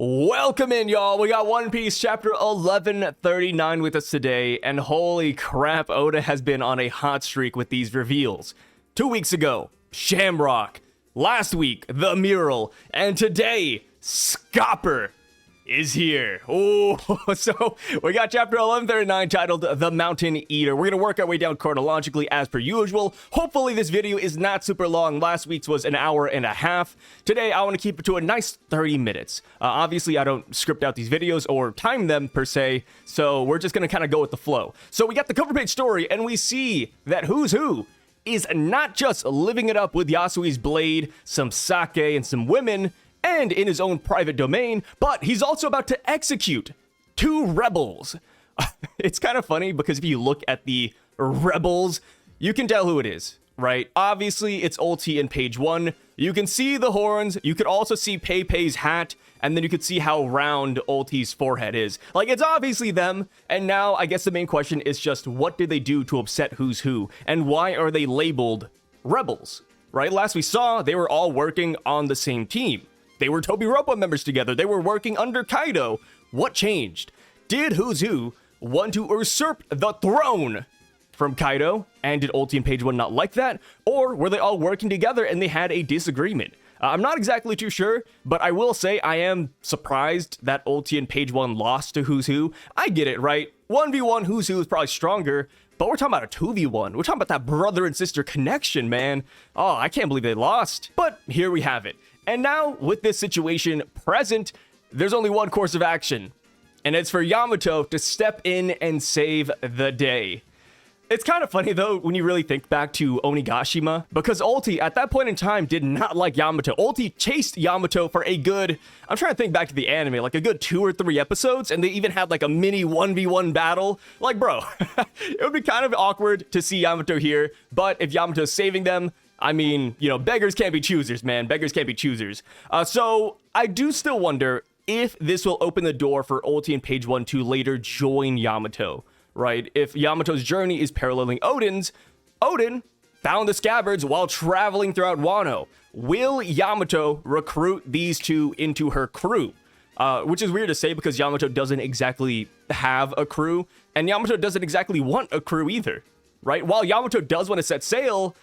Welcome in, y'all. We got One Piece chapter 1139 with us today, and holy crap, Oda has been on a hot streak with these reveals. 2 weeks ago, Shamrock. Last week, the mural. And today, Scopper is here. Oh, so we got chapter 1139 titled The Mountain Eater. We're going to work our way down chronologically as per usual. Hopefully this video is not super long. Last week's was an hour and a half. Today I want to keep it to a nice 30 minutes. Obviously I don't script out these videos or time them per se, so we're just going to kind of go with the flow. So we got the cover page story and we see that Who's Who is not just living it up with Yasui's blade, some sake, and some women, and in his own private domain, but he's also about to execute 2 rebels. It's kind of funny because if you look at the rebels, you can tell who it is, right? Obviously, it's Ulti in page 1. You can see the horns. You could also see Pei-Pei's hat, and then you could see how round Ulti's forehead is. Like, it's obviously them, and now I guess the main question is just what did they do to upset Who's Who, and why are they labeled rebels, right? Last we saw, they were all working on the same team. They were Tobiropo members together. They were working under Kaido. What changed? Did Who's Who want to usurp the throne from Kaido? And did Ulti and Page 1 not like that? Or were they all working together and they had a disagreement? I'm not exactly too sure, but I will say I am surprised that Ulti and Page 1 lost to Who's Who. I get it, right? 1v1 Who's Who is probably stronger, but we're talking about a 2v1. We're talking about that brother and sister connection, man. Oh, I can't believe they lost. But here we have it. And now, with this situation present, there's only one course of action, and it's for Yamato to step in and save the day. It's kind of funny, though, when you really think back to Onigashima, because Ulti, at that point in time, did not like Yamato. Ulti chased Yamato for a good, I'm trying to think back to the anime, like a good 2 or 3 episodes, and they even had like a mini 1v1 battle. Like, bro, it would be kind of awkward to see Yamato here, but if Yamato's saving them, I mean, you know, beggars can't be choosers, man. Beggars can't be choosers. So I do still wonder if this will open the door for Ulti and Page 1 to later join Yamato, right? If Yamato's journey is paralleling Odin's, Odin found the scabbards while traveling throughout Wano. Will Yamato recruit these 2 into her crew? Which is weird to say because Yamato doesn't exactly have a crew, and Yamato doesn't exactly want a crew either, right? While Yamato does want to set sail,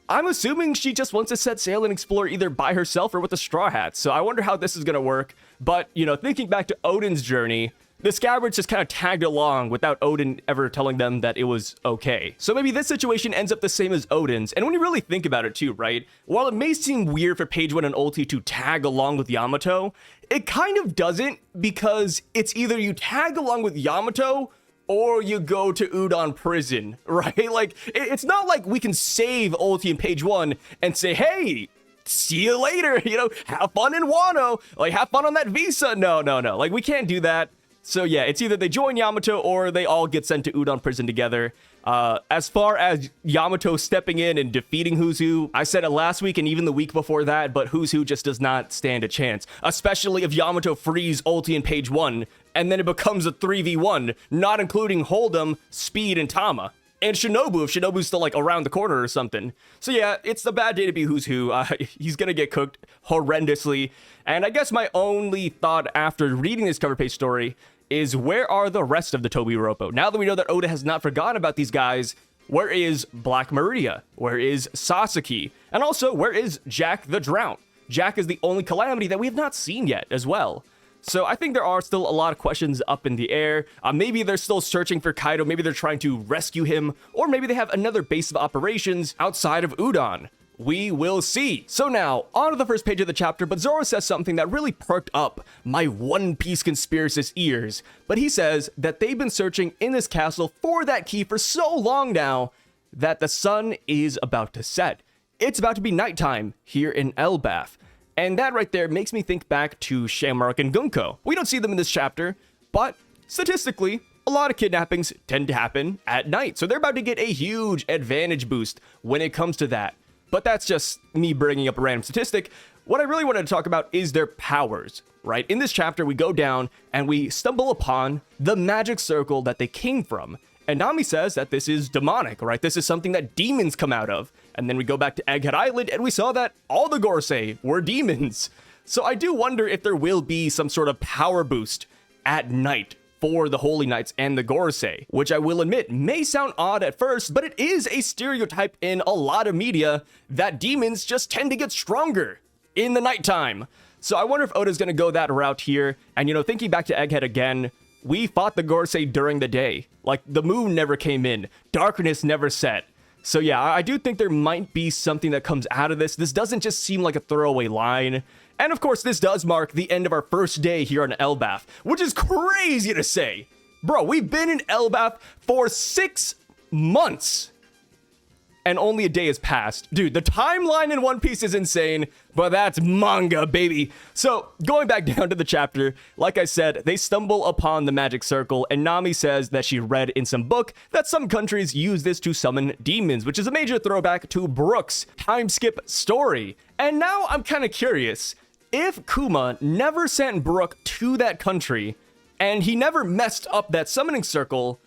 I'm assuming she just wants to set sail and explore either by herself or with the Straw Hats. So I wonder how this is going to work. But, you know, thinking back to Odin's journey, the scabbards just kind of tagged along without Odin ever telling them that it was okay. So maybe this situation ends up the same as Odin's. And when you really think about it too, right? While it may seem weird for Page 1 and Ulti to tag along with Yamato, it kind of doesn't, because it's either you tag along with Yamato or you go to Udon prison, right? Like, it's not like we can save Ulti and Page 1 and say, hey, see you later, you know, have fun in Wano, like, have fun on that visa. No. Like, we can't do that. So yeah, it's either they join Yamato or they all get sent to Udon prison together. As far as Yamato stepping in and defeating Who's Who, I said it last week and even the week before that, but Who's Who just does not stand a chance. Especially if Yamato frees Ulti and Page 1, and then it becomes a 3v1, not including Hold'em, Speed, and Tama. And Shinobu, if Shinobu's still, like, around the corner or something. So yeah, it's the bad day to be Who's Who. He's gonna get cooked horrendously. And I guess my only thought after reading this cover page story is, where are the rest of the Tobiropo? Now that we know that Oda has not forgotten about these guys, where is Black Maria? Where is Sasaki? And also, where is Jack the Drought? Jack is the only Calamity that we have not seen yet as well. So I think there are still a lot of questions up in the air. Maybe they're still searching for Kaido, maybe they're trying to rescue him, or maybe they have another base of operations outside of Udon. We will see. So now, on to the first page of the chapter, but Zoro says something that really perked up my One Piece conspiracist ears. But he says that they've been searching in this castle for that key for so long now that the sun is about to set. It's about to be nighttime here in Elbaph. And that right there makes me think back to Shamrock and Gunko. We don't see them in this chapter, but statistically, a lot of kidnappings tend to happen at night. So they're about to get a huge advantage boost when it comes to that. But that's just me bringing up a random statistic. What I really wanted to talk about is their powers, right? In this chapter, we go down and we stumble upon the magic circle that they came from. And Nami says that this is demonic, right? This is something that demons come out of. And then we go back to Egghead Island and we saw that all the Gorosei were demons. So I do wonder if there will be some sort of power boost at night for the Holy Knights and the Gorosei, which I will admit may sound odd at first, but it is a stereotype in a lot of media that demons just tend to get stronger in the nighttime. So I wonder if Oda's gonna go that route here. And you know, thinking back to Egghead again, we fought the Gorosei during the day. Like, the moon never came in, darkness never set. So yeah, I do think there might be something that comes out of this. This doesn't just seem like a throwaway line. And of course, this does mark the end of our first day here on Elbaph, which is crazy to say. Bro, we've been in Elbaph for 6 months. And only a day has passed. Dude, the timeline in One Piece is insane, but that's manga, baby. So, going back down to the chapter, like I said, they stumble upon the magic circle, and Nami says that she read in some book that some countries use this to summon demons, which is a major throwback to Brook's time skip story. And now I'm kind of curious, if Kuma never sent Brook to that country, and he never messed up that summoning circle,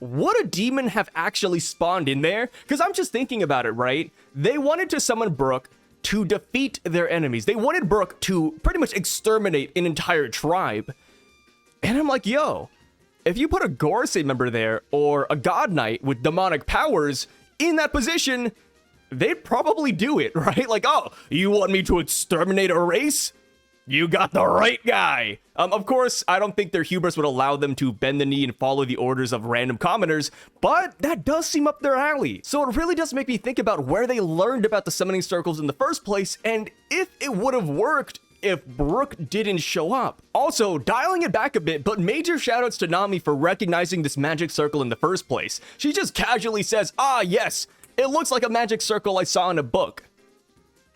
would a demon have actually spawned in there? Because I'm just thinking about it, right? They wanted to summon Brook to defeat their enemies. They wanted Brook to pretty much exterminate an entire tribe. And I'm like, yo, if you put a Gorosei member there, or a God Knight with demonic powers in that position, they'd probably do it, right? Like, oh, you want me to exterminate a race? You got the right guy. Of course, I don't think their hubris would allow them to bend the knee and follow the orders of random commoners, but that does seem up their alley. So it really does make me think about where they learned about the summoning circles in the first place, and if it would have worked if Brook didn't show up. Also, dialing it back a bit, but major shoutouts to Nami for recognizing this magic circle in the first place. She just casually says, ah yes, it looks like a magic circle I saw in a book.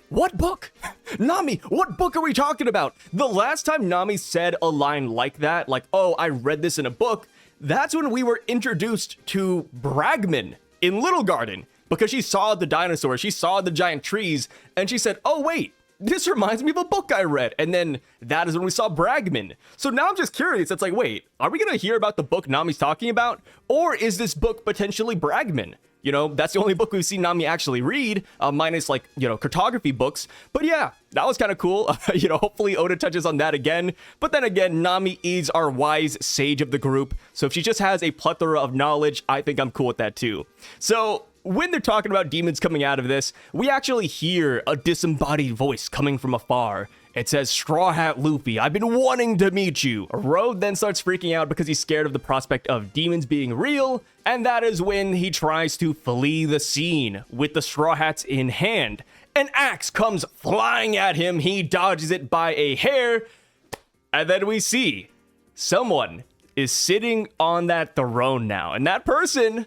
What book? Nami, what book are we talking about? The last time Nami said a line like that, like, oh, I read this in a book, that's when we were introduced to Bragman in Little Garden, because she saw the dinosaurs, she saw the giant trees, and she said, oh wait, this reminds me of a book I read. And then that is when we saw Bragman. So now I'm just curious, it's like, wait, are we gonna hear about the book Nami's talking about? Or is this book potentially Bragman? You know, that's the only book we've seen Nami actually read, minus like, you know, cartography books. But yeah, that was kind of cool. You know, hopefully Oda touches on that again. But then again, Nami is our wise sage of the group. So if she just has a plethora of knowledge, I think I'm cool with that too. So when they're talking about demons coming out of this, we actually hear a disembodied voice coming from afar. It says, Straw Hat Luffy, I've been wanting to meet you. Road then starts freaking out because he's scared of the prospect of demons being real, and that is when he tries to flee the scene with the Straw Hats in hand. An axe comes flying at him, he dodges it by a hair, and then we see someone is sitting on that throne now, and that person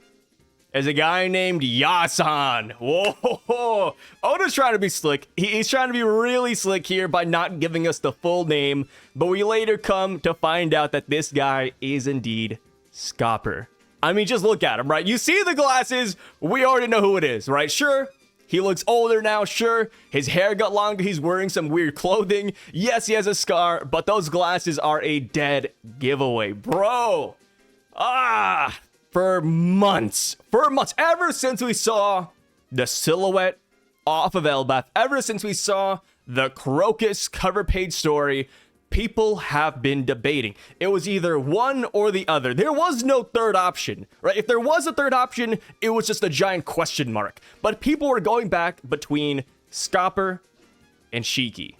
is a guy named Yasan. Whoa, Oda's trying to be slick. He's trying to be really slick here by not giving us the full name, but we later come to find out that this guy is indeed Scopper. I mean, just look at him, right? You see the glasses, we already know who it is, right? Sure, he looks older now, sure, his hair got longer, he's wearing some weird clothing. Yes, he has a scar, but those glasses are a dead giveaway, bro. For months, ever since we saw the silhouette off of Elbaph, ever since we saw the Crocus cover page story, people have been debating. It was either one or the other. There was no third option, right? If there was a third option, it was just a giant question mark. But people were going back between Scopper and Shiki.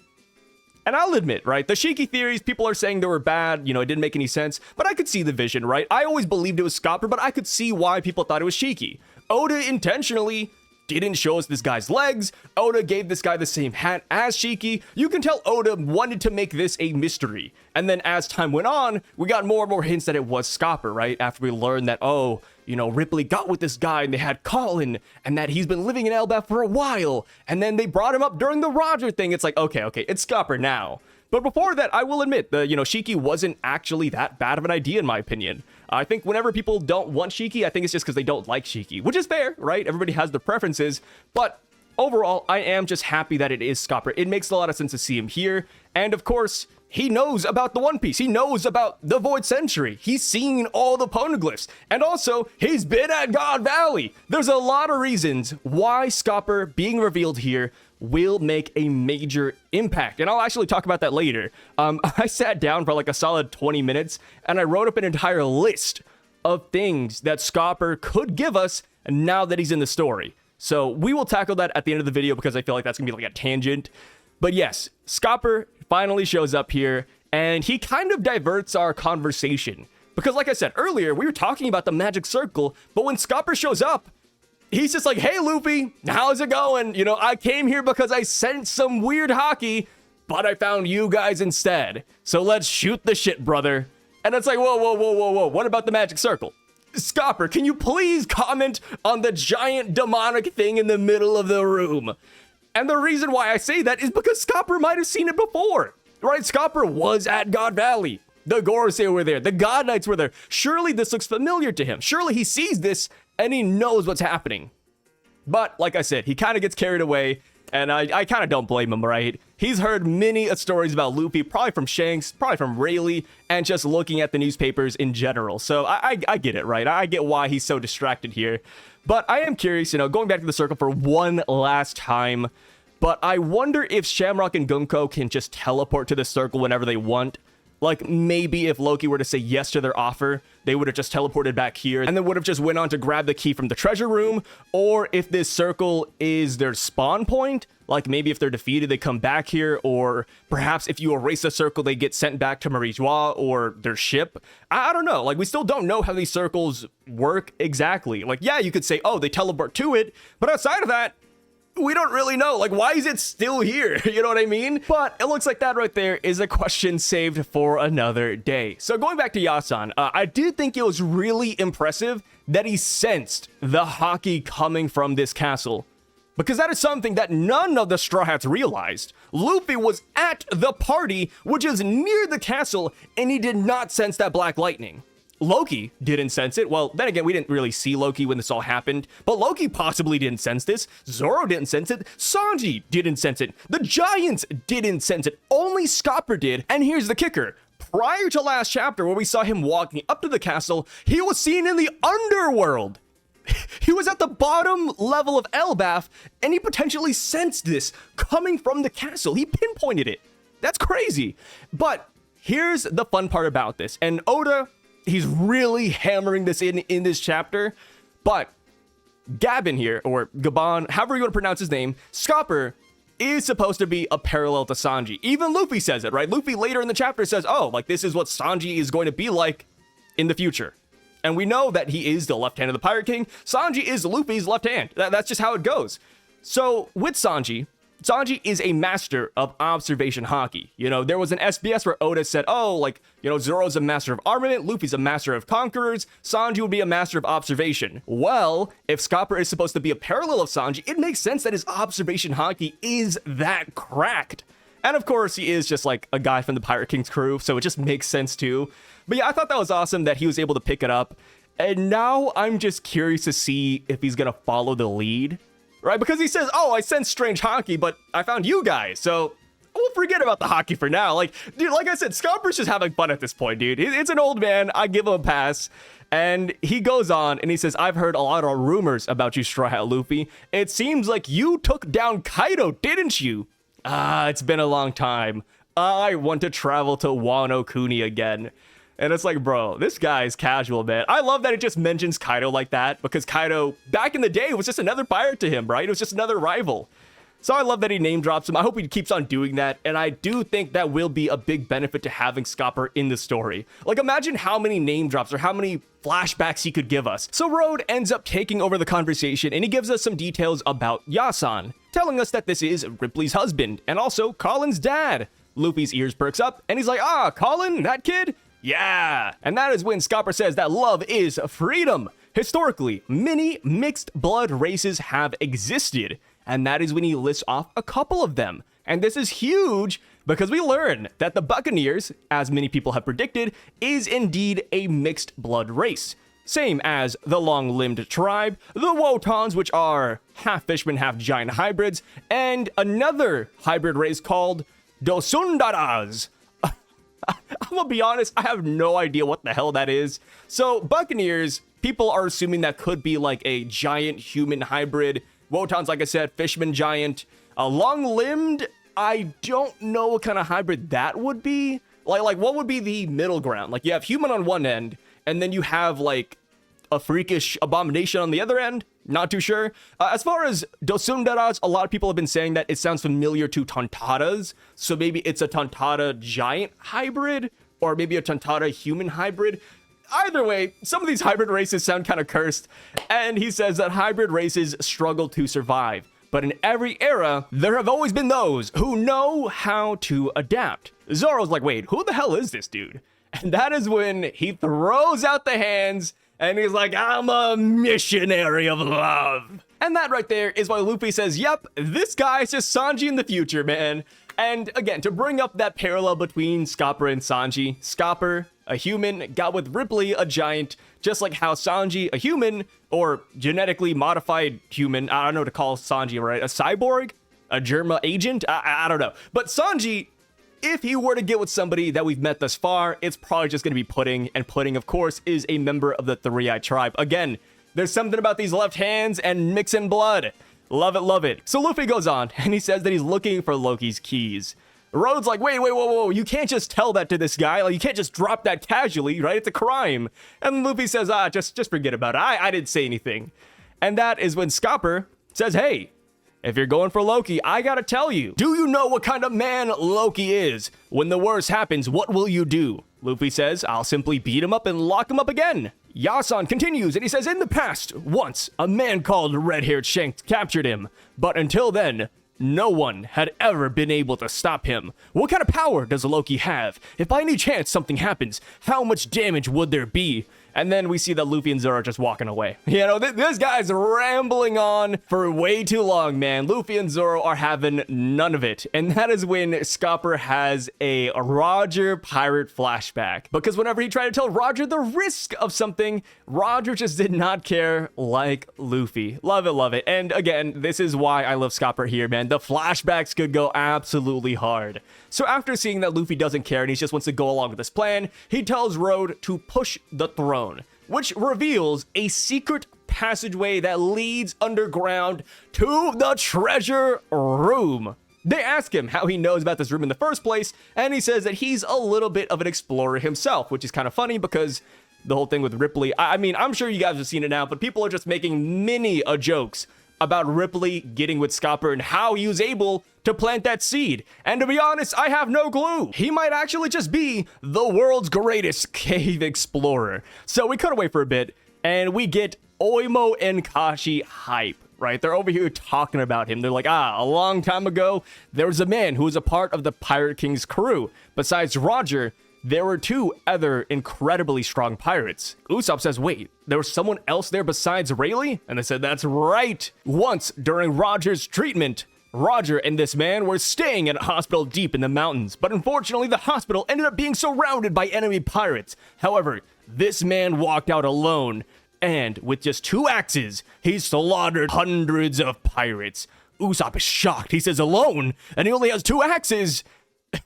And I'll admit, right, the Shiki theories, people are saying they were bad, you know, it didn't make any sense, but I could see the vision, right? I always believed it was Scopper, but I could see why people thought it was Shiki. Oda intentionally didn't show us this guy's legs. Oda gave this guy the same hat as Shiki. You can tell Oda wanted to make this a mystery. And then as time went on, we got more and more hints that it was Scopper, right? After we learned that, oh, you know, Ripley got with this guy and they had Colin and that he's been living in Elbaph for a while. And then they brought him up during the Roger thing. It's like, okay, it's Scopper now. But before that, I will admit, Shiki wasn't actually that bad of an idea in my opinion. I think whenever people don't want Shiki, I think it's just because they don't like Shiki, which is fair, right? Everybody has their preferences, but overall, I am just happy that it is Scopper. It makes a lot of sense to see him here, and of course, he knows about the One Piece. He knows about the Void Century. He's seen all the poneglyphs. And also, he's been at God Valley. There's a lot of reasons why Scopper being revealed here will make a major impact. And I'll actually talk about that later. I sat down for like a solid 20 minutes and I wrote up an entire list of things that Scopper could give us now that he's in the story. So we will tackle that at the end of the video because I feel like that's gonna be like a tangent. But yes, Scopper finally shows up here and he kind of diverts our conversation. Because like I said earlier, we were talking about the magic circle, but when Scopper shows up, he's just like, hey, Luffy, how's it going? You know, I came here because I sensed some weird hockey, but I found you guys instead. So let's shoot the shit, brother. And it's like, whoa, whoa, whoa, whoa, whoa. What about the magic circle? Scopper, can you please comment on the giant demonic thing in the middle of the room? And the reason why I say that is because Scopper might have seen it before, right? Scopper was at God Valley. The Gorosei were there. The God Knights were there. Surely this looks familiar to him. Surely he sees this and he knows what's happening. But like I said, he kind of gets carried away and I kind of don't blame him, right? He's heard many stories about Luffy, probably from Shanks, probably from Rayleigh, and just looking at the newspapers in general. So I get it, right? I get why he's so distracted here. But I am curious, you know, going back to the circle for one last time. But I wonder if Shamrock and Gunko can just teleport to the circle whenever they want. Like, maybe if Loki were to say yes to their offer, they would have just teleported back here and then would have just went on to grab the key from the treasure room. Or if this circle is their spawn point, like maybe if they're defeated, they come back here. Or perhaps if you erase the circle, they get sent back to Marie Joie or their ship. I don't know. Like, we still don't know how these circles work exactly. Like, yeah, you could say, oh, they teleport to it. But outside of that, we don't really know. Like, why is it still here? You know what I mean? But it looks like that right there is a question saved for another day. So going back to Yasan, I did think it was really impressive that he sensed the hockey coming from this castle. Because that is something that none of the Straw Hats realized. Luffy was at the party, which is near the castle, and he did not sense that black lightning. Loki didn't sense it. Well, then again, we didn't really see Loki when this all happened, but Loki possibly didn't sense this. Zoro didn't sense it. Sanji didn't sense it. The Giants didn't sense it. Only Scopper did. And here's the kicker. Prior to last chapter, where we saw him walking up to the castle, he was seen in the underworld. He was at the bottom level of Elbaph, and he potentially sensed this coming from the castle. He pinpointed it. That's crazy. But here's the fun part about this. And Oda, he's really hammering this in this chapter, but Gaban here, or Gaban, however you want to pronounce his name, Scopper is supposed to be a parallel to Sanji. Even Luffy says it, right? Luffy later in the chapter says, oh, like this is what Sanji is going to be like in the future. And we know that he is the left hand of the Pirate King. Sanji is Luffy's left hand. That's just how it goes. So with Sanji is a master of observation hockey. You know, there was an SBS where Oda said, oh, like, you know, Zoro's a master of armament, Luffy's a master of conquerors, Sanji would be a master of observation. Well, if Scopper is supposed to be a parallel of Sanji, it makes sense that his observation hockey is that cracked. And of course, he is just like a guy from the Pirate King's crew, so it just makes sense too. But yeah, I thought that was awesome that he was able to pick it up. And now I'm just curious to see if he's gonna follow the lead. Right? Because he says, oh, I sense strange hockey, but I found you guys. So we'll forget about the hockey for now. Like, dude, like I said, Scopper's just having fun at this point, dude. It's an old man. I give him a pass. And he goes on and he says, I've heard a lot of rumors about you, Straw Hat Luffy. It seems like you took down Kaido, didn't you? It's been a long time. I want to travel to Wano Kuni again. And it's like, bro, this guy's casual, man. I love that it just mentions Kaido like that, because Kaido, back in the day, was just another pirate to him, right? It was just another rival. So I love that he name drops him. I hope he keeps on doing that. And I do think that will be a big benefit to having Scopper in the story. Like, imagine how many name drops or how many flashbacks he could give us. So Road ends up taking over the conversation, and he gives us some details about Yasan, telling us that this is Ripley's husband and also Colin's dad. Luffy's ears perks up, and he's like, ah, Colin, that kid? Yeah, and that is when Scopper says that love is freedom. Historically, many mixed blood races have existed, and that is when he lists off a couple of them. And this is huge because we learn that the Buccaneers, as many people have predicted, is indeed a mixed blood race. Same as the long-limbed tribe, the Wotans, which are half fishmen, half giant hybrids, and another hybrid race called Dosundaras. I'm gonna be honest, I have no idea what the hell that is. So Buccaneers, people are assuming that could be like a giant human hybrid. Wotan's, like I said, fishman giant. Long-limbed, I don't know what kind of hybrid that would be. Like what would be the middle ground? Like you have human on one end, and then you have like a freakish abomination on the other end. Not too sure. As far as Dosundaras, a lot of people have been saying that it sounds familiar to Tontadas. So maybe it's a Tontada giant hybrid, or maybe a Tontada human hybrid. Either way, some of these hybrid races sound kind of cursed. And he says that hybrid races struggle to survive. But in every era, there have always been those who know how to adapt. Zoro's like, wait, who the hell is this dude? And that is when he throws out the hands and he's like, I'm a missionary of love. And that right there is why Luffy says, yep, this guy's just Sanji in the future, man. And again, to bring up that parallel between Scopper and Sanji, Scopper, a human, got with Ripley, a giant, just like how Sanji, a human, or genetically modified human, I don't know what to call Sanji, right? A cyborg? A Germa agent? I don't know. But Sanji, if he were to get with somebody that we've met thus far, it's probably just going to be Pudding. And Pudding, of course, is a member of the Three-Eyed Tribe. Again, there's something about these left hands and mixing blood. Love it, love it. So Luffy goes on, and he says that he's looking for Loki's keys. Rhodes like, wait, whoa, you can't just tell that to this guy. Like, you can't just drop that casually, right? It's a crime. And Luffy says, just forget about it. I didn't say anything. And that is when Scopper says, hey, if you're going for Loki, I gotta tell you, do you know what kind of man Loki is? When the worst happens, what will you do? Luffy says, I'll simply beat him up and lock him up again. Yasan continues, and he says, in the past, once, a man called Red-Haired Shanks captured him. But until then, no one had ever been able to stop him. What kind of power does Loki have? If by any chance something happens, how much damage would there be? And then we see that Luffy and Zoro are just walking away. You know, this guy's rambling on for way too long, man. Luffy and Zoro are having none of it. And that is when Scopper has a Roger pirate flashback. Because whenever he tried to tell Roger the risk of something, Roger just did not care like Luffy. Love it, love it. And again, this is why I love Scopper here, man. The flashbacks could go absolutely hard. So after seeing that Luffy doesn't care and he just wants to go along with this plan, he tells Road to push the throne, which reveals a secret passageway that leads underground to the treasure room. They ask him how he knows about this room in the first place, and he says that he's a little bit of an explorer himself, which is kind of funny because the whole thing with Ripley, I mean, I'm sure you guys have seen it now, but people are just making many jokes about Ripley getting with Scopper and how he was able to plant that seed. And to be honest, I have no clue. He might actually just be the world's greatest cave explorer. So we cut away for a bit, and we get Oimo and Kashi hype, right? They're over here talking about him. They're like, a long time ago, there was a man who was a part of the Pirate King's crew. Besides Roger, there were two other incredibly strong pirates. Usopp says, wait, there was someone else there besides Rayleigh? And they said, that's right. Once, during Roger's treatment, Roger and this man were staying at a hospital deep in the mountains, but unfortunately the hospital ended up being surrounded by enemy pirates. However, this man walked out alone, and with just 2 axes, he slaughtered hundreds of pirates. Usopp is shocked. He says, alone? And he only has 2 axes?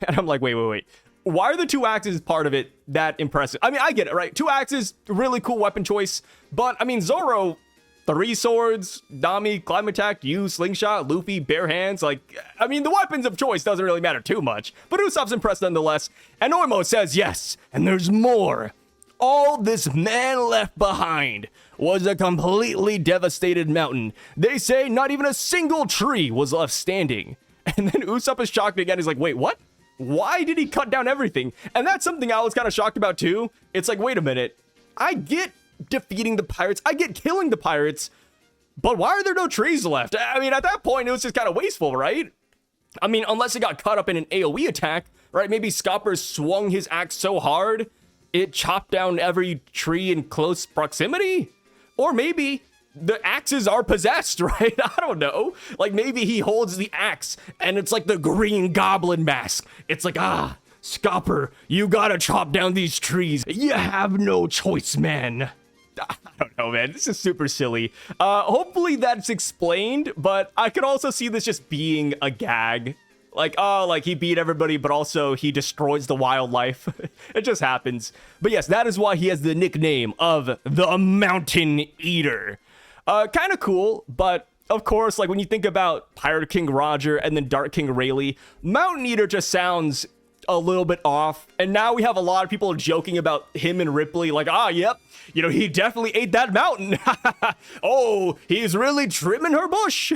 And I'm like, wait. Why are the 2 axes part of it that impressive? I mean, I get it, right? 2 axes, really cool weapon choice. But, I mean, Zoro, 3 swords, Nami, climb attack, you, slingshot, Luffy, bare hands. Like, I mean, the weapons of choice doesn't really matter too much. But Usopp's impressed nonetheless. And Oimo says, yes, and there's more. All this man left behind was a completely devastated mountain. They say not even a single tree was left standing. And then Usopp is shocked again. He's like, wait, what? Why did he cut down everything? And that's something I was kind of shocked about too. It's like, wait a minute. I get defeating the pirates. I get killing the pirates. But why are there no trees left? I mean, at that point, it was just kind of wasteful, right? I mean, unless it got caught up in an AoE attack, right? Maybe Scopper swung his axe so hard, it chopped down every tree in close proximity? Or maybe the axes are possessed, right? I don't know. Like, maybe he holds the axe and it's like the Green Goblin mask. It's like, Scopper, you gotta chop down these trees. You have no choice, man. I don't know, man. This is super silly. Hopefully that's explained, but I could also see this just being a gag. Like, like he beat everybody, but also he destroys the wildlife. It just happens. But yes, that is why he has the nickname of the Mountain Eater. Kind of cool, but of course, like when you think about Pirate King Roger and then Dark King Rayleigh, Mountain Eater just sounds a little bit off. And now we have a lot of people joking about him and Ripley, like, yep, you know, he definitely ate that mountain. Oh, he's really trimming her bush.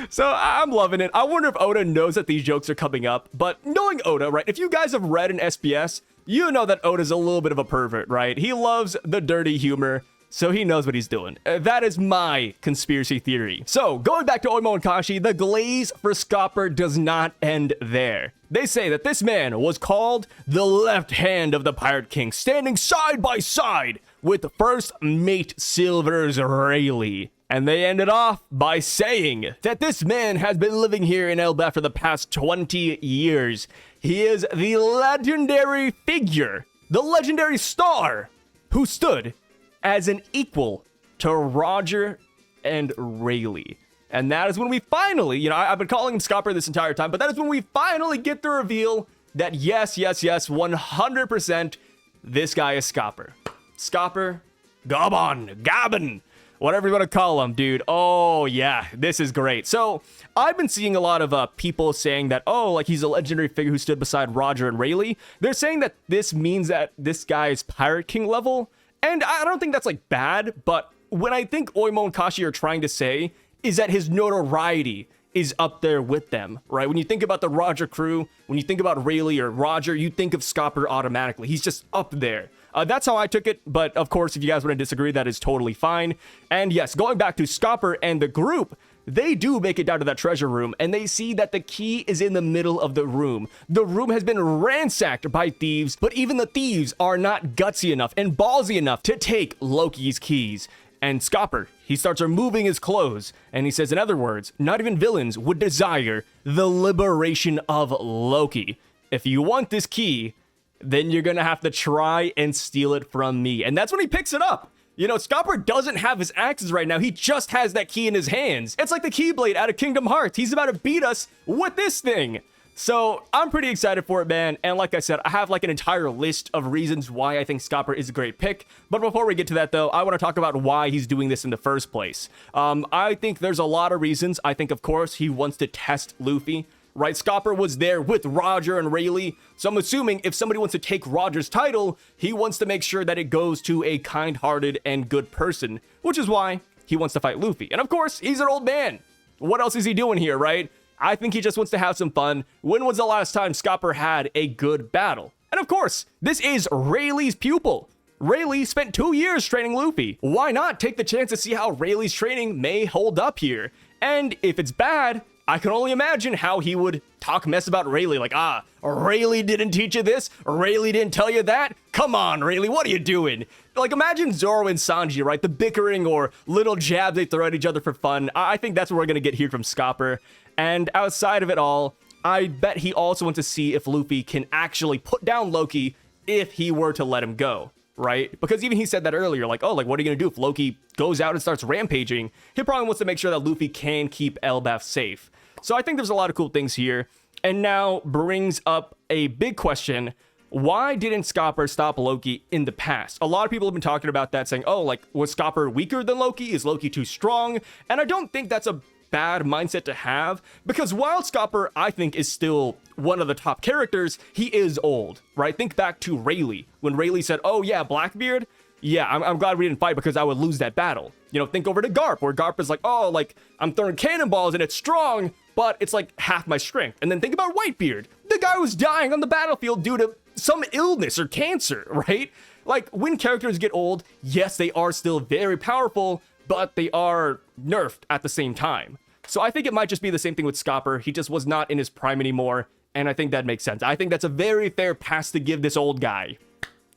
So I'm loving it. I wonder if Oda knows that these jokes are coming up, but knowing Oda, right? If you guys have read an SBS, you know that Oda's a little bit of a pervert, right? He loves the dirty humor, so he knows what he's doing. That is my conspiracy theory. So going back to Oimo and Kashi, the glaze for Scopper does not end there. They say that this man was called the left hand of the Pirate King, standing side by side with first mate Silver's Rayleigh. And they ended off by saying that this man has been living here in Elbaph for the past 20 years. He is the legendary figure, the legendary star, who stood as an equal to Roger and Rayleigh. And that is when we finally, you know, I've been calling him Scopper this entire time, but that is when we finally get the reveal that yes, 100%, this guy is Scopper. Scopper Gaban. Whatever you want to call him, dude. Oh, yeah, this is great. So, I've been seeing a lot of people saying that, oh, like he's a legendary figure who stood beside Roger and Rayleigh. They're saying that this means that this guy is Pirate King level. And I don't think that's, like, bad. But what I think Oimo and Kashi are trying to say is that his notoriety is up there with them, right? When you think about the Roger crew, when you think about Rayleigh or Roger, you think of Scopper automatically. He's just up there. That's how I took it, but of course, if you guys want to disagree, that is totally fine. And yes, going back to Scopper and the group, they do make it down to that treasure room, and they see that the key is in the middle of the room. The room has been ransacked by thieves, but even the thieves are not gutsy enough and ballsy enough to take Loki's keys. And Scopper, he starts removing his clothes, and he says, in other words, not even villains would desire the liberation of Loki. If you want this key, then you're gonna have to try and steal it from me. And that's when he picks it up. You know, Scopper doesn't have his axes right now. He just has that key in his hands. It's like the Keyblade out of Kingdom Hearts. He's about to beat us with this thing. So I'm pretty excited for it, man. And like I said, I have like an entire list of reasons why I think Scopper is a great pick. But before we get to that, though, I want to talk about why he's doing this in the first place. I think there's a lot of reasons. I think, of course, he wants to test Luffy. Right, Scopper was there with Roger and Rayleigh, so I'm assuming if somebody wants to take Roger's title, he wants to make sure that it goes to a kind-hearted and good person, which is why he wants to fight Luffy. And of course, he's an old man. What else is he doing here, right? I think he just wants to have some fun. When was the last time Scopper had a good battle? And of course, this is Rayleigh's pupil. Rayleigh spent 2 years training Luffy. Why not take the chance to see how Rayleigh's training may hold up here? And if it's bad, I can only imagine how he would talk mess about Rayleigh, like, Rayleigh didn't teach you this? Rayleigh didn't tell you that? Come on, Rayleigh, what are you doing? Like, imagine Zoro and Sanji, right? The bickering or little jabs they throw at each other for fun. I think that's what we're going to get here from Scopper. And outside of it all, I bet he also wants to see if Luffy can actually put down Loki if he were to let him go, right? Because even he said that earlier, like, oh, like, what are you going to do if Loki goes out and starts rampaging? He probably wants to make sure that Luffy can keep Elbaph safe. So I think there's a lot of cool things here. And now brings up a big question. Why didn't Scopper stop Loki in the past? A lot of people have been talking about that, saying, oh, like, was Scopper weaker than Loki? Is Loki too strong? And I don't think that's a bad mindset to have, because while Scopper, I think, is still one of the top characters, he is old, right? Think back to Rayleigh. When Rayleigh said, oh, yeah, Blackbeard? Yeah, I'm glad we didn't fight because I would lose that battle. You know, think over to Garp, where Garp is like, oh, like, I'm throwing cannonballs and it's strong, but it's like half my strength. And then think about Whitebeard. The guy was dying on the battlefield due to some illness or cancer, right? Like, when characters get old, yes, they are still very powerful, but they are nerfed at the same time. So I think it might just be the same thing with Scopper. He just was not in his prime anymore, and I think that makes sense. I think that's a very fair pass to give this old guy.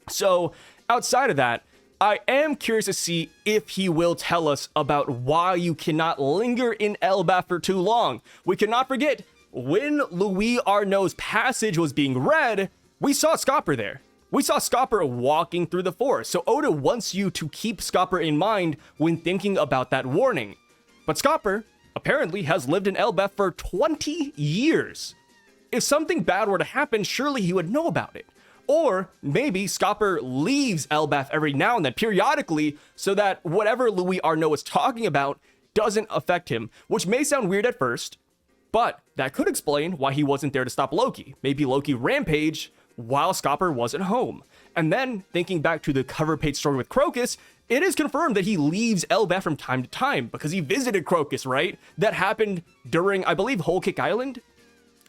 So outside of that, I am curious to see if he will tell us about why you cannot linger in Elbaph for too long. We cannot forget, when Louis Arnaud's passage was being read, we saw Scopper there. We saw Scopper walking through the forest, so Oda wants you to keep Scopper in mind when thinking about that warning. But Scopper apparently has lived in Elbaph for 20 years. If something bad were to happen, surely he would know about it. Or maybe Scopper leaves Elbaph every now and then, periodically, so that whatever Louis Arnaud is talking about doesn't affect him, which may sound weird at first, but that could explain why he wasn't there to stop Loki. Maybe Loki rampaged while Scopper wasn't home. And then, thinking back to the cover page story with Crocus, it is confirmed that he leaves Elbaph from time to time because he visited Crocus, right? That happened during, I believe, Whole Cake Island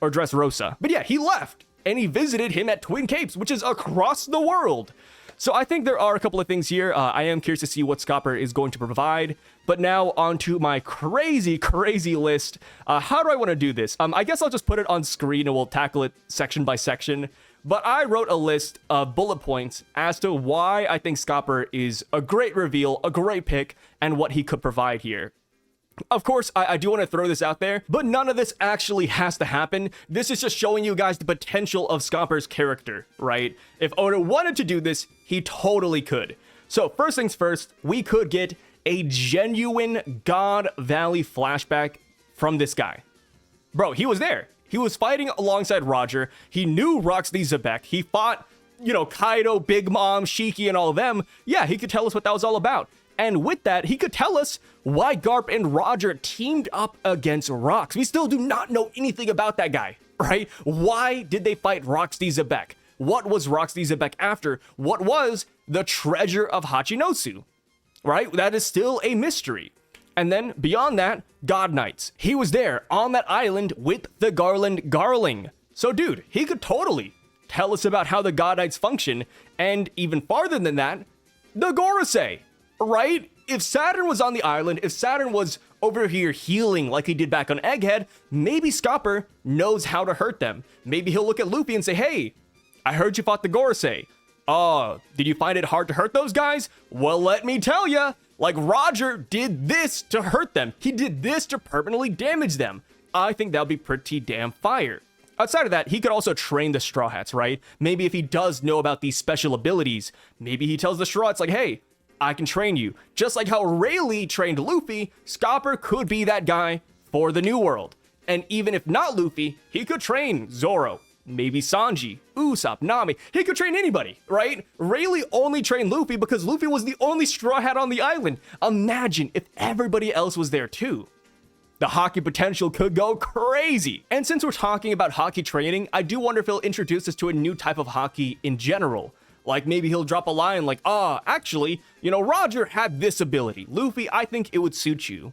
or Dressrosa. But yeah, he left and he visited him at Twin Capes, which is across the world. So I think there are a couple of things here. I am curious to see what Scopper is going to provide. But now onto my crazy list. How do I want to do this? I guess I'll just put it on screen and we'll tackle it section by section. But I wrote a list of bullet points as to why I think Scopper is a great reveal, a great pick, and what he could provide here. Of course, I do want to throw this out there, but none of this actually has to happen. This is just showing you guys the potential of Scopper's character, right? If Oda wanted to do this, he totally could. So first things first, we could get a genuine God Valley flashback from this guy. Bro, he was there. He was fighting alongside Roger. He knew Roxy Xebec. He fought, Kaido, Big Mom, Shiki, and all of them. Yeah, he could tell us what that was all about. And with that, he could tell us why Garp and Roger teamed up against Rox. We still do not know anything about that guy, right? Why did they fight Roxy Xebec? What was Roxy Xebec after? What was the treasure of Hachinosu, right? That is still a mystery. And then beyond that, God Knights. He was there on that island with the Garland Garling. So dude, he could totally tell us about how the God Knights function. And even farther than that, the Gorosei, right? If Saturn was on the island, if Saturn was over here healing like he did back on Egghead, maybe Scopper knows how to hurt them. Maybe he'll look at Luffy and say, hey, I heard you fought the Gorosei. Did you find it hard to hurt those guys? Well, let me tell ya. Like, Roger did this to hurt them. He did this to permanently damage them. I think that'll be pretty damn fire. Outside of that, he could also train the Straw Hats, right? Maybe if he does know about these special abilities, maybe he tells the Straw Hats, like, hey, I can train you. Just like how Rayleigh trained Luffy, Scopper could be that guy for the New World. And even if not Luffy, he could train Zoro. Maybe Sanji, Usopp, Nami. He could train anybody, right? Rayleigh only trained Luffy because Luffy was the only Straw Hat on the island. Imagine if everybody else was there too. The hockey potential could go crazy. And since we're talking about hockey training, I do wonder if he'll introduce us to a new type of hockey in general. Like maybe he'll drop a line like, actually, Roger had this ability. Luffy, I think it would suit you.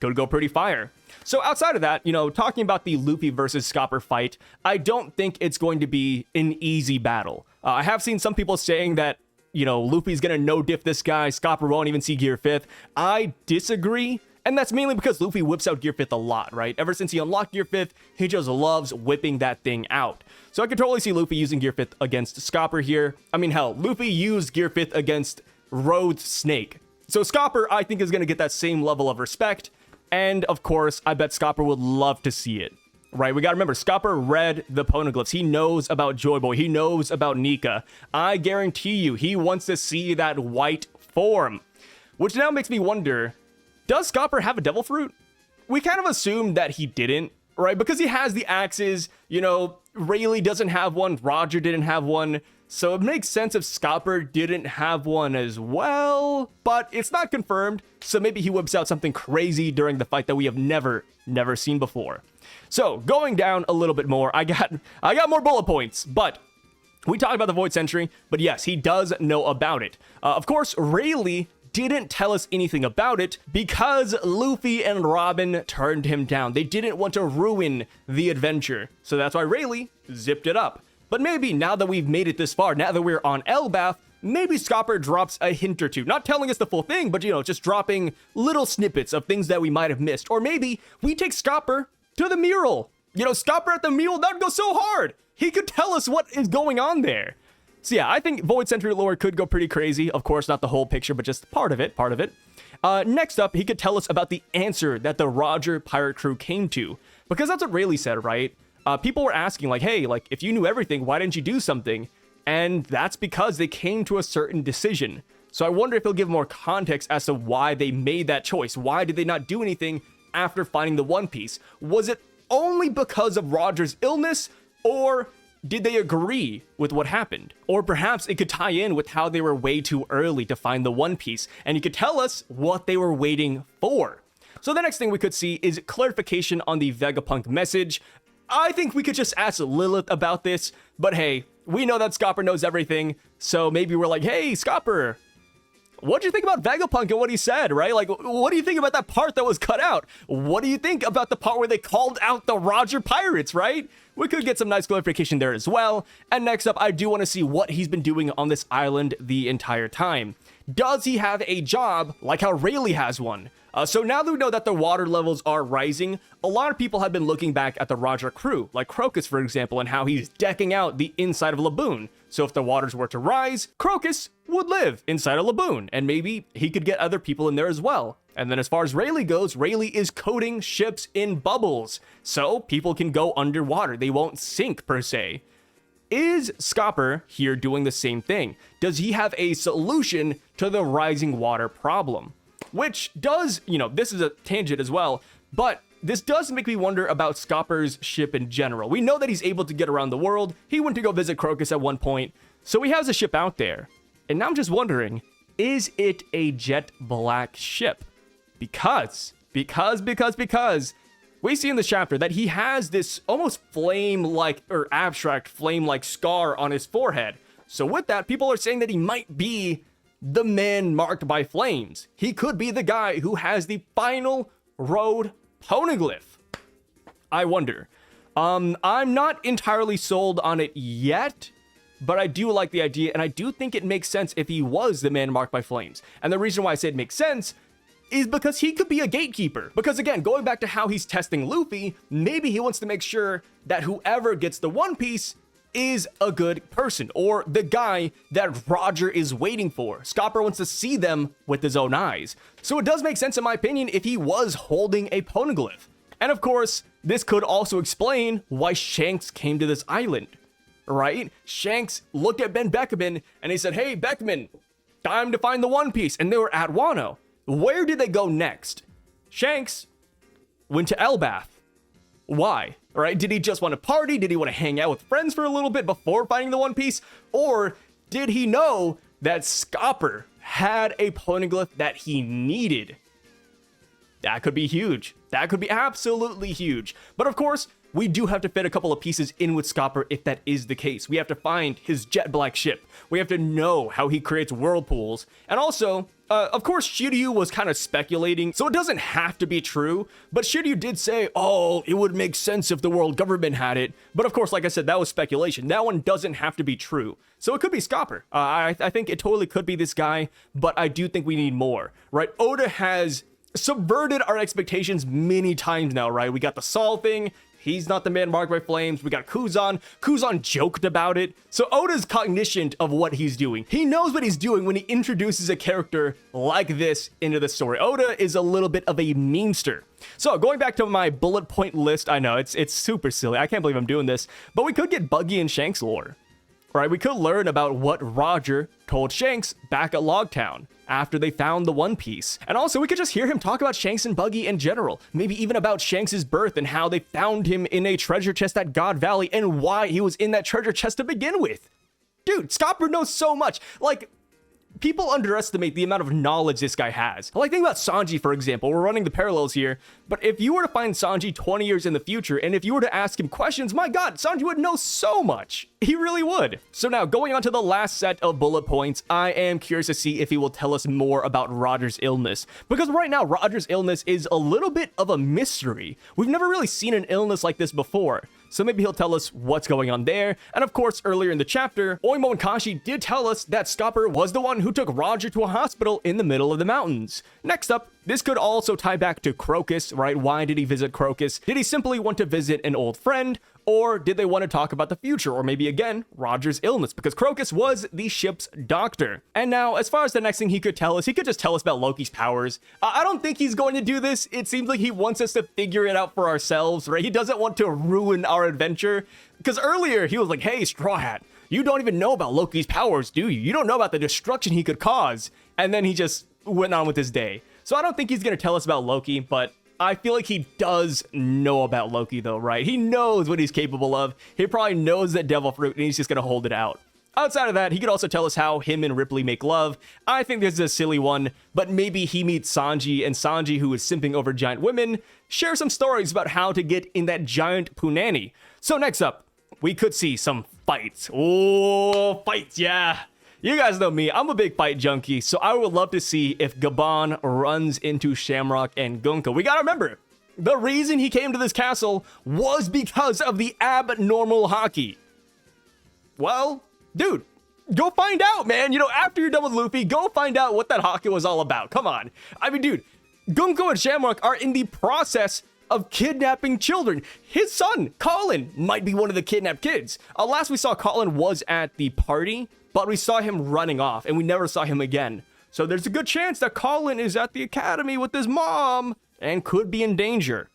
Could go pretty fire. So outside of that, talking about the Luffy versus Scopper fight, I don't think it's going to be an easy battle. I have seen some people saying that, Luffy's going to no-diff this guy, Scopper won't even see Gear 5th. I disagree, and that's mainly because Luffy whips out Gear 5th a lot, right? Ever since he unlocked Gear 5th, he just loves whipping that thing out. So I could totally see Luffy using Gear 5th against Scopper here. I mean, hell, Luffy used Gear 5th against Rhodes Snake. So Scopper, I think, is going to get that same level of respect. And of course, I bet Scopper would love to see it, right? We got to remember, Scopper read the poneglyphs. He knows about Joy Boy. He knows about Nika. I guarantee you, he wants to see that white form, which now makes me wonder, does Scopper have a devil fruit? We kind of assumed that he didn't, right? Because he has the axes, Rayleigh doesn't have one, Roger didn't have one. So it makes sense if Scopper didn't have one as well, but it's not confirmed. So maybe he whips out something crazy during the fight that we have never seen before. So going down a little bit more, I got more bullet points, but we talked about the Void Sentry, but yes, he does know about it. Of course, Rayleigh didn't tell us anything about it because Luffy and Robin turned him down. They didn't want to ruin the adventure. So that's why Rayleigh zipped it up. But maybe now that we've made it this far, now that we're on Elbaph, maybe Scopper drops a hint or two. Not telling us the full thing, but, just dropping little snippets of things that we might have missed. Or maybe we take Scopper to the mural. Scopper at the mural, that'd go so hard. He could tell us what is going on there. So yeah, I think Void Sentry lore could go pretty crazy. Of course, not the whole picture, but just part of it. Next up, he could tell us about the answer that the Roger pirate crew came to. Because that's what Rayleigh said, right? People were asking, like, hey, like, if you knew everything, why didn't you do something? And that's because they came to a certain decision. So I wonder if he'll give more context as to why they made that choice. Why did they not do anything after finding the One Piece? Was it only because of Roger's illness, or did they agree with what happened? Or perhaps it could tie in with how they were way too early to find the One Piece, and he could tell us what they were waiting for. So the next thing we could see is clarification on the Vegapunk message. I think we could just ask Lilith about this, but hey, we know that Scopper knows everything, so maybe we're like, hey, Scopper, what do you think about Vegapunk and what he said, right? Like, what do you think about that part that was cut out? What do you think about the part where they called out the Roger pirates, right? We could get some nice clarification there as well. And next up, I do want to see what he's been doing on this island the entire time. Does he have a job like how Rayleigh has one? So now that we know that the water levels are rising, a lot of people have been looking back at the Roger crew, like Crocus, for example, and how he's decking out the inside of Laboon. So if the waters were to rise, Crocus would live inside of Laboon, and maybe he could get other people in there as well. And then as far as Rayleigh goes, Rayleigh is coating ships in bubbles, so people can go underwater. They won't sink, per se. Is Scopper here doing the same thing? Does he have a solution to the rising water problem? Which does, this is a tangent as well, but this does make me wonder about Scopper's ship in general. We know that he's able to get around the world. He went to go visit Crocus at one point, so he has a ship out there. And now I'm just wondering, is it a jet black ship? Because we see in this chapter that he has this almost flame-like or abstract flame-like scar on his forehead. So with that, people are saying that he might be the man marked by flames. He could be the guy who has the final road poneglyph. I wonder. I'm not entirely sold on it yet, but I do like the idea, and I do think it makes sense if he was the man marked by flames. And the reason why I say it makes sense is because he could be a gatekeeper. Because again, going back to how he's testing Luffy, maybe he wants to make sure that whoever gets the One Piece is a good person, or the guy that Roger is waiting for. Scopper wants to see them with his own eyes. So it does make sense, in my opinion, if he was holding a poneglyph. And of course, this could also explain why Shanks came to this island, right? Shanks looked at Ben Beckman and he said, hey, Beckman, time to find the One Piece. And they were at Wano. Where did they go next? Shanks went to Elbaph. Why? Right? Did he just want to party? Did he want to hang out with friends for a little bit before finding the One Piece? Or did he know that Scopper had a poneglyph that he needed? That could be huge. That could be absolutely huge. But of course, we do have to fit a couple of pieces in with Scopper if that is the case. We have to find his jet black ship. We have to know how he creates whirlpools. And also, of course, Shiryu was kind of speculating, so it doesn't have to be true. But Shiryu did say, oh, it would make sense if the world government had it. But of course, like I said, that was speculation. That one doesn't have to be true. So it could be Scopper. I think it totally could be this guy, but I do think we need more, right? Oda has subverted our expectations many times now, right? We got the Saul thing. He's not the man marked by flames. We got Kuzan. Kuzan joked about it. So Oda's cognizant of what he's doing. He knows what he's doing when he introduces a character like this into the story. Oda is a little bit of a memester. So going back to my bullet point list, I know it's super silly. I can't believe I'm doing this, but we could get Buggy and Shanks lore. Right, we could learn about what Roger told Shanks back at Logtown after they found the One Piece. And also, we could just hear him talk about Shanks and Buggy in general. Maybe even about Shanks' birth and how they found him in a treasure chest at God Valley and why he was in that treasure chest to begin with. Dude, Scopper knows so much. Like, people underestimate the amount of knowledge this guy has. Like, think about Sanji, for example. We're running the parallels here, but if you were to find Sanji 20 years in the future, and if you were to ask him questions, my god, Sanji would know so much. He really would. So now, going on to the last set of bullet points, I am curious to see if he will tell us more about Roger's illness. Because right now, Roger's illness is a little bit of a mystery. We've never really seen an illness like this before. So maybe he'll tell us what's going on there. And of course, earlier in the chapter, Oimo and Kashi did tell us that Scopper was the one who took Roger to a hospital in the middle of the mountains. Next up, this could also tie back to Crocus, right? Why did he visit Crocus? Did he simply want to visit an old friend? Or did they want to talk about the future? Or maybe again, Roger's illness, because Crocus was the ship's doctor. And now, as far as the next thing he could tell us, he could just tell us about Loki's powers. I don't think he's going to do this. It seems like he wants us to figure it out for ourselves, right? He doesn't want to ruin our adventure. Because earlier, he was like, hey, Straw Hat, you don't even know about Loki's powers, do you? You don't know about the destruction he could cause. And then he just went on with his day. So I don't think he's going to tell us about Loki, but I feel like he does know about Loki though, right? He knows what he's capable of. He probably knows that devil fruit and he's just going to hold it out. Outside of that, he could also tell us how him and Ripley make love. I think this is a silly one, but maybe he meets Sanji, and Sanji, who is simping over giant women, share some stories about how to get in that giant punani. So next up, we could see some fights. Oh, fights, yeah. You guys know me, I'm a big fight junkie, so I would love to see if Gaban runs into Shamrock and Gunka. We gotta remember, the reason he came to this castle was because of the abnormal haki. Well, dude, go find out, man. You know, after you're done with Luffy, go find out what that haki was all about. Come on. I mean, dude, Gunko and Shamrock are in the process of kidnapping children. His son, Colin, might be one of the kidnapped kids. Last we saw Colin was at the party, but we saw him running off, and we never saw him again. So there's a good chance that Colin is at the academy with his mom and could be in danger.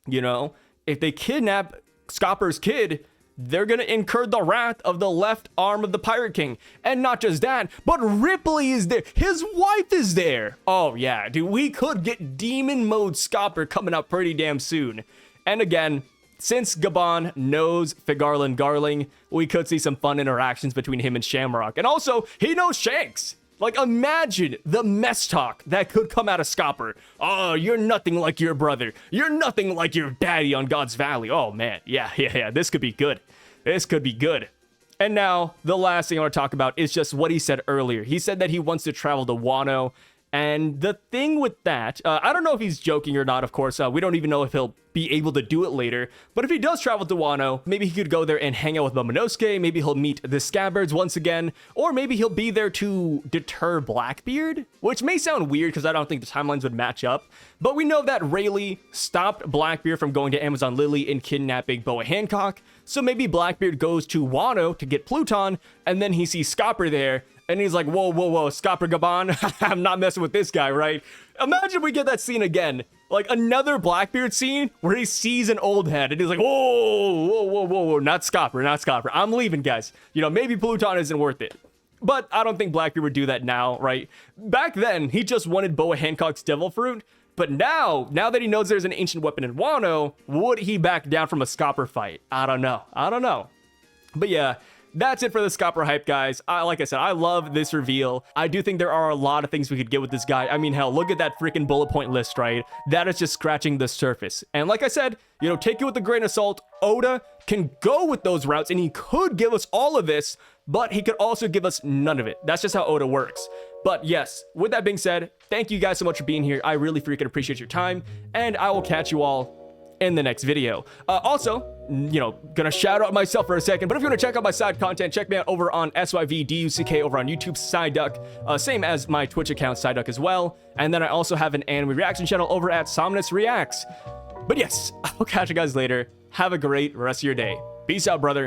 You know, if they kidnap Scopper's kid, they're gonna incur the wrath of the left arm of the Pirate King. And not just that, but Ripley is there. His wife is there. Oh yeah, dude, we could get demon mode Scopper coming up pretty damn soon. And again, since Gaban knows Figarland Garling, we could see some fun interactions between him and Shamrock. And also, he knows Shanks. Like, imagine the mess talk that could come out of Scopper. Oh, you're nothing like your brother. You're nothing like your daddy on God's Valley. Oh, man. Yeah. This could be good. This could be good. And now, the last thing I want to talk about is just what he said earlier. He said that he wants to travel to Wano. And the thing with that, I don't know if he's joking or not, of course. We don't even know if he'll be able to do it later. But if he does travel to Wano, maybe he could go there and hang out with Momonosuke. Maybe he'll meet the Scabbards once again. Or maybe he'll be there to deter Blackbeard, which may sound weird because I don't think the timelines would match up. But we know that Rayleigh stopped Blackbeard from going to Amazon Lily and kidnapping Boa Hancock. So maybe Blackbeard goes to Wano to get Pluton, and then he sees Scopper there. And he's like, whoa, Scopper Gaban, I'm not messing with this guy, right? Imagine we get that scene again. Like another Blackbeard scene where he sees an old head and he's like, whoa, not Scopper. I'm leaving, guys. You know, maybe Pluton isn't worth it. But I don't think Blackbeard would do that now, right? Back then, he just wanted Boa Hancock's Devil Fruit. But now that he knows there's an ancient weapon in Wano, would he back down from a Scopper fight? I don't know. But yeah, that's it for the Scopper hype, guys. Like I said, I love this reveal. I do think there are a lot of things we could get with this guy. I mean, hell, look at that freaking bullet point list, right? That is just scratching the surface. And like I said, you know, take it with a grain of salt. Oda can go with those routes, and he could give us all of this, but he could also give us none of it. That's just how Oda works. But yes, with that being said, thank you guys so much for being here. I really freaking appreciate your time, and I will catch you all in the next video. Also, you know, gonna shout out myself for a second, but if you want to check out my side content, check me out over on SYVDUCK over on YouTube, Syvduck, same as my Twitch account, Syvduck as well. And then I also have an anime reaction channel over at Somnus Reacts. But yes, I'll catch you guys later. Have a great rest of your day. Peace out, brother.